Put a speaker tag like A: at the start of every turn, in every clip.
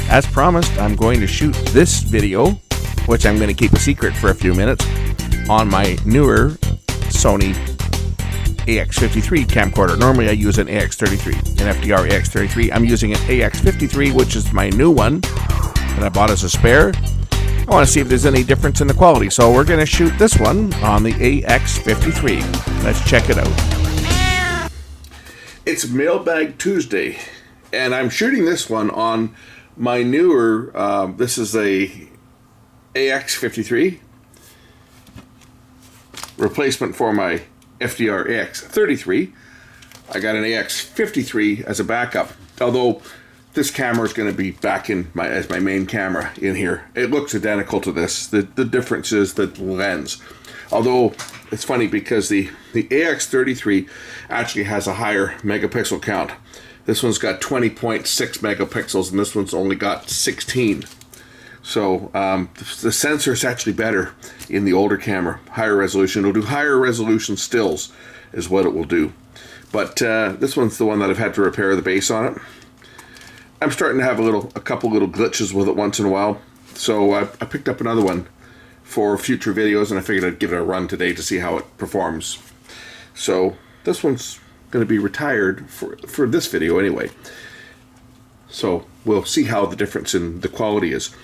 A: As promised, I'm going to shoot this video, which I'm going to keep a secret for a few minutes, on my newer Sony AX53 camcorder. Normally I use an AX33, an FDR AX33. I'm using an AX53, which is my new one that I bought as a spare. I want to see if there's any difference in the quality, so we're going to shoot this one on the AX53. Let's check it out. It's Mailbag Tuesday, and I'm shooting this one on my newer, this is a AX53, replacement for my FDR AX33. I got an AX53 as a backup, although this camera is going to be back in as my main camera in here. It looks identical to this. The difference is the lens. Although it's funny because the AX33 actually has a higher megapixel count. This one's got 20.6 megapixels and this one's only got 16. So the sensor is actually better in the older camera, higher resolution. It'll do higher resolution stills is what it will do. But this one's the one that I've had to repair the base on it. I'm starting to have a couple little glitches with it once in a while, so I picked up another one for future videos, and I figured I'd give it a run today to see how it performs. So this one's going to be retired for this video anyway. So we'll see how the difference in the quality is.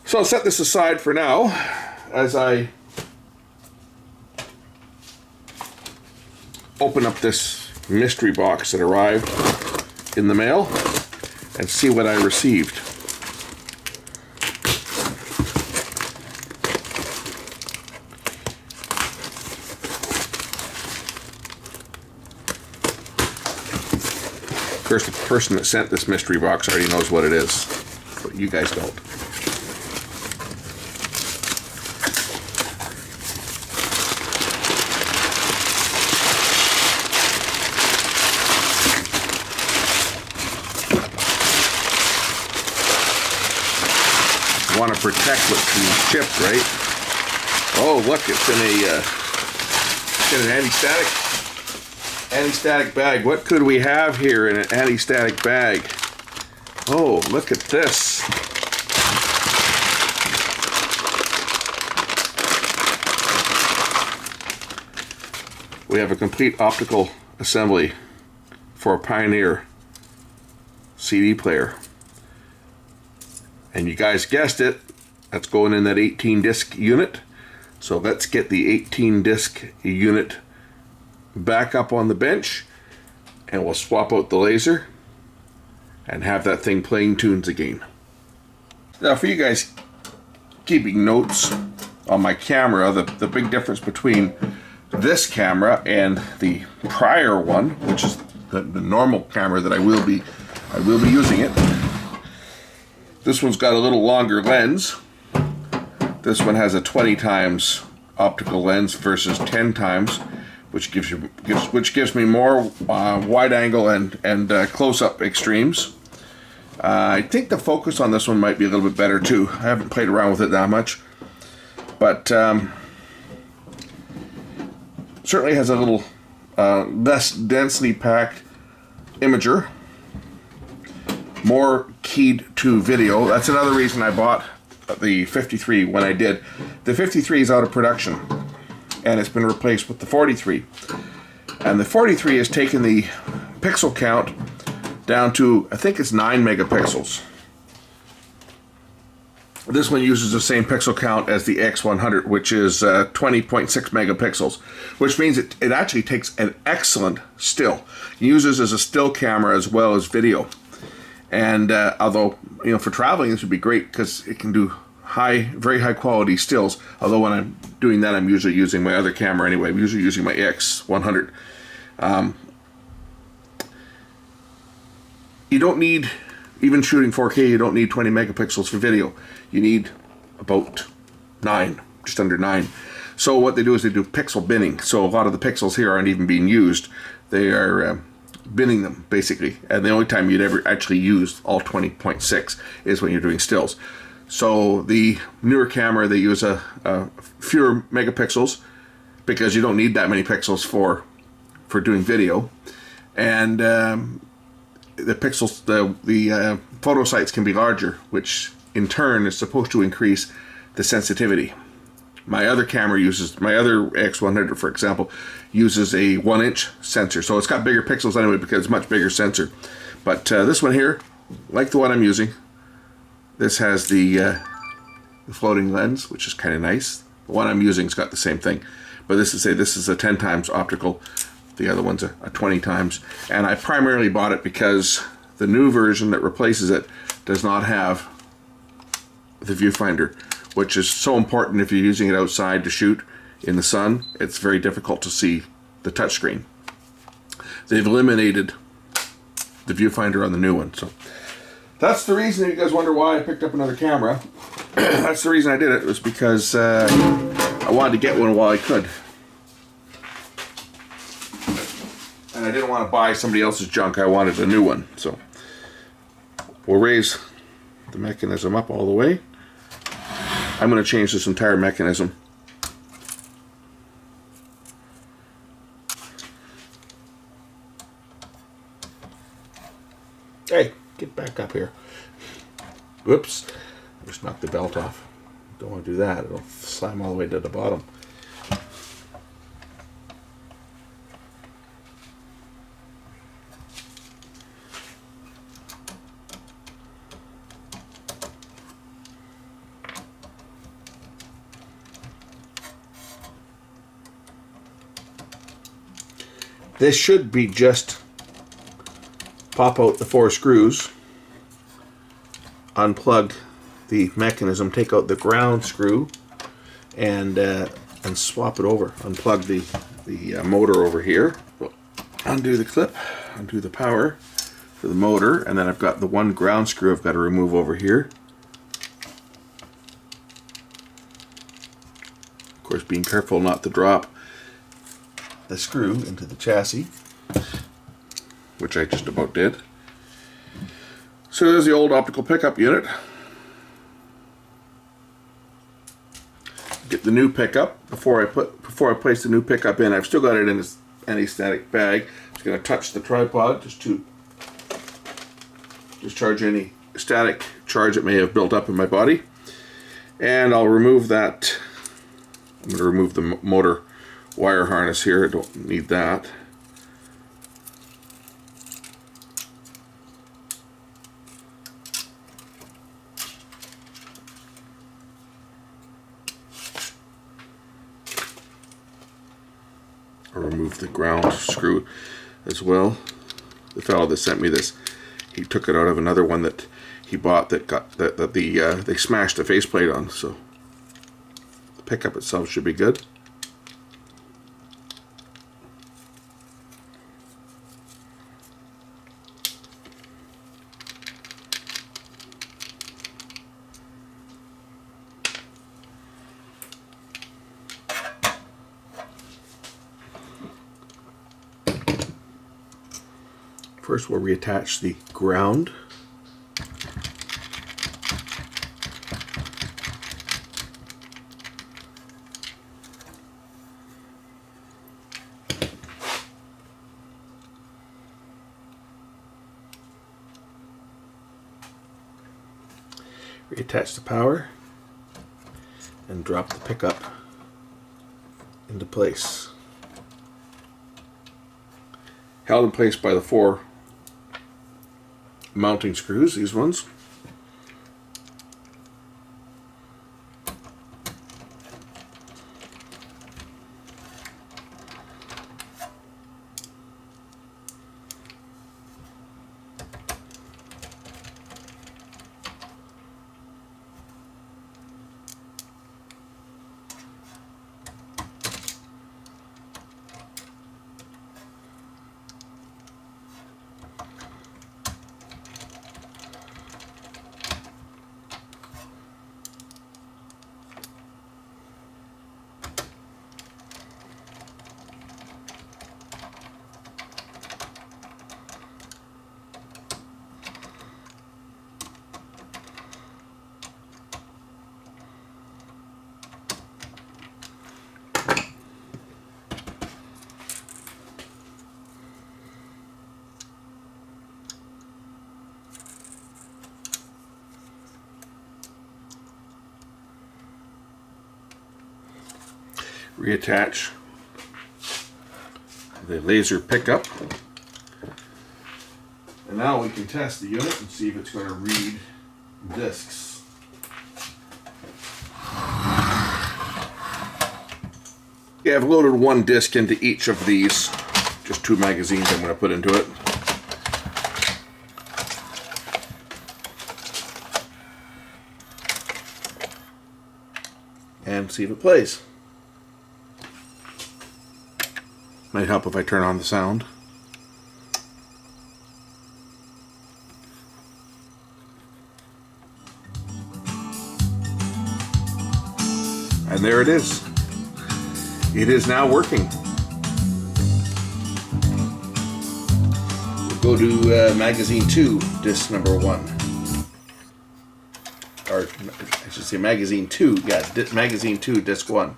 A: So I'll set this aside for now as I open up this mystery box that arrived in the mail and see what I received. Of course, the person that sent this mystery box already knows what it is, but you guys don't. Want to protect what's being shipped, right? Oh, look, it's in an anti-static bag. What could we have here in an anti-static bag? Oh, look at this. We have a complete optical assembly for a Pioneer CD player. And you guys guessed it, that's going in that 18 disc unit. So let's get the 18 disc unit back up on the bench, and we'll swap out the laser and have that thing playing tunes again. Now for you guys keeping notes on my camera, the big difference between this camera and the prior one, which is the normal camera that I will be using it. This one's got a little longer lens. This one has a 20 times optical lens versus 10 times, which gives me more wide angle and close-up extremes. I think the focus on this one might be a little bit better too. I haven't played around with it that much, but certainly has a little less densely packed imager. More keyed to video. That's another reason I bought the 53 when I did. The 53 is out of production and it's been replaced with the 43. And the 43 has taken the pixel count down to, I think it's 9 megapixels. This one uses the same pixel count as the X100, which is 20.6 megapixels, which means it actually takes an excellent still. It uses as a still camera as well as video. And although, you know, for traveling this would be great because it can do very high quality stills. Although when I'm doing that, I'm usually using my other camera anyway. I'm usually using my X100. You don't need, even shooting 4K, you don't need 20 megapixels for video. You need about 9, just under 9. So what they do is they do pixel binning. So a lot of the pixels here aren't even being used. They are binning them basically, and the only time you'd ever actually use all 20.6 is when you're doing stills. So the newer camera, they use a fewer megapixels because you don't need that many pixels for doing video, and the pixels, the photo sites can be larger, which in turn is supposed to increase the sensitivity. My other camera uses, my other AX100 for example, uses a 1-inch sensor, so it's got bigger pixels anyway because it's a much bigger sensor. But this one here, like the one I'm using, this has the floating lens, which is kind of nice. The one I'm using's got the same thing, but this is a 10 times optical. The other one's a 20 times, and I primarily bought it because the new version that replaces it does not have the viewfinder, which is so important if you're using it outside to shoot in the sun. It's very difficult to see the touchscreen. They've eliminated the viewfinder on the new one, so that's the reason. You guys wonder why I picked up another camera. That's the reason I did it, was because I wanted to get one while I could. And I didn't want to buy somebody else's junk. I wanted a new one. So we'll raise the mechanism up all the way. I'm going to change this entire mechanism. Hey, get back up here. Whoops. Just knocked the belt off. Don't want to do that. It'll slam all the way to the bottom. This should be just pop out the 4 screws, unplug the mechanism, take out the ground screw, and swap it over. Unplug the motor over here. Undo the clip, undo the power for the motor, and then I've got the one ground screw I've got to remove over here. Of course, being careful not to drop the screw into the chassis, which I just about did. So there's the old optical pickup unit. Get the new pickup before I place the new pickup in. I've still got it in this anti-static bag. Just going to touch the tripod just to discharge any static charge that may have built up in my body, and I'll remove that. I'm going to remove the motor wire harness here. I don't need that. I'll remove the ground screw as well. The fellow that sent me this, he took it out of another one that he bought that got they smashed the faceplate on, so the pickup itself should be good. First, we'll reattach the ground. Reattach the power and drop the pickup into place. Held in place by the 4 mounting screws, these ones. reattach the laser pickup. And now we can test the unit and see if it's going to read discs. Yeah, I've loaded one disc into each of these. Just 2 magazines I'm going to put into it. And see if it plays. Might help if I turn on the sound. And there it is. It is now working. We'll go to magazine 2, disc number 1. Or I should say magazine 2. Yeah, magazine 2, disc 1.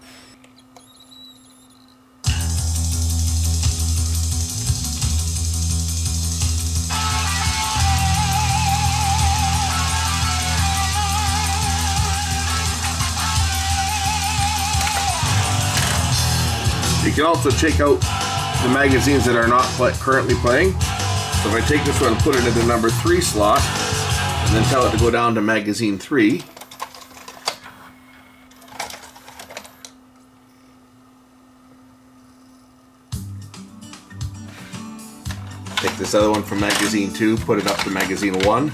A: You can also check out the magazines that are not currently playing. So if I take this one and put it in the number 3 slot, and then tell it to go down to magazine 3, take this other one from magazine 2, put it up to magazine 1.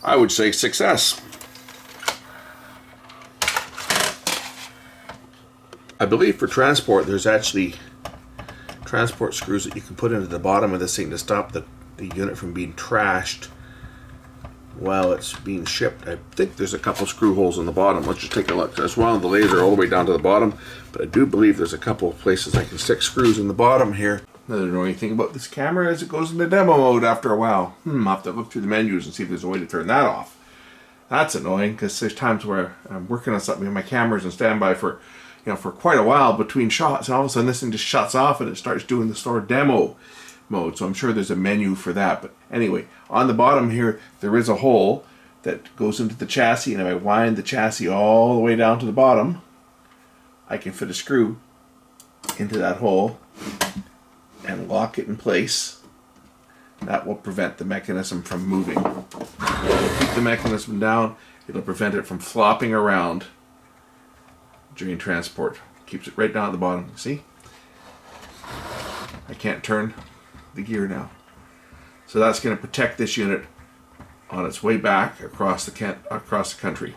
A: I would say success. I believe for transport there's actually transport screws that you can put into the bottom of this thing to stop the unit from being trashed while it's being shipped. I think there's a couple screw holes in the bottom. Let's just take a look. I just wound the laser all the way down to the bottom, but I do believe there's a couple of places I can stick screws in the bottom here. Another annoying thing about this camera is it goes into demo mode after a while. I'll have to look through the menus and see if there's a way to turn that off. That's annoying because there's times where I'm working on something and my camera's on standby for quite a while between shots, and all of a sudden this thing just shuts off and it starts doing the store demo mode. So I'm sure there's a menu for that. But anyway, on the bottom here there is a hole that goes into the chassis, and if I wind the chassis all the way down to the bottom, I can fit a screw into that hole and lock it in place. That will prevent the mechanism from moving. It'll keep the mechanism down. It'll prevent it from flopping around during transport. Keeps it right down at the bottom. See? I can't turn the gear now. So that's going to protect this unit on its way back across the country.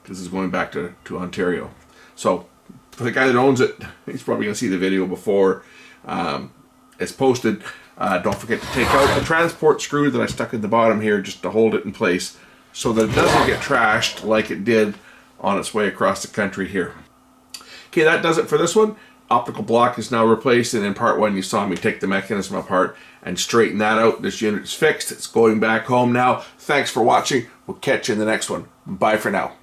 A: This is going back to Ontario. So for the guy that owns it, he's probably going to see the video before it's posted. Don't forget to take out the transport screw that I stuck in the bottom here just to hold it in place so that it doesn't get trashed like it did on its way across the country here. Okay, that does it for this one. Optical block is now replaced, and in part 1 you saw me take the mechanism apart and straighten that out. This unit is fixed. It's going back home now. Thanks for watching. We'll catch you in the next one. Bye for now.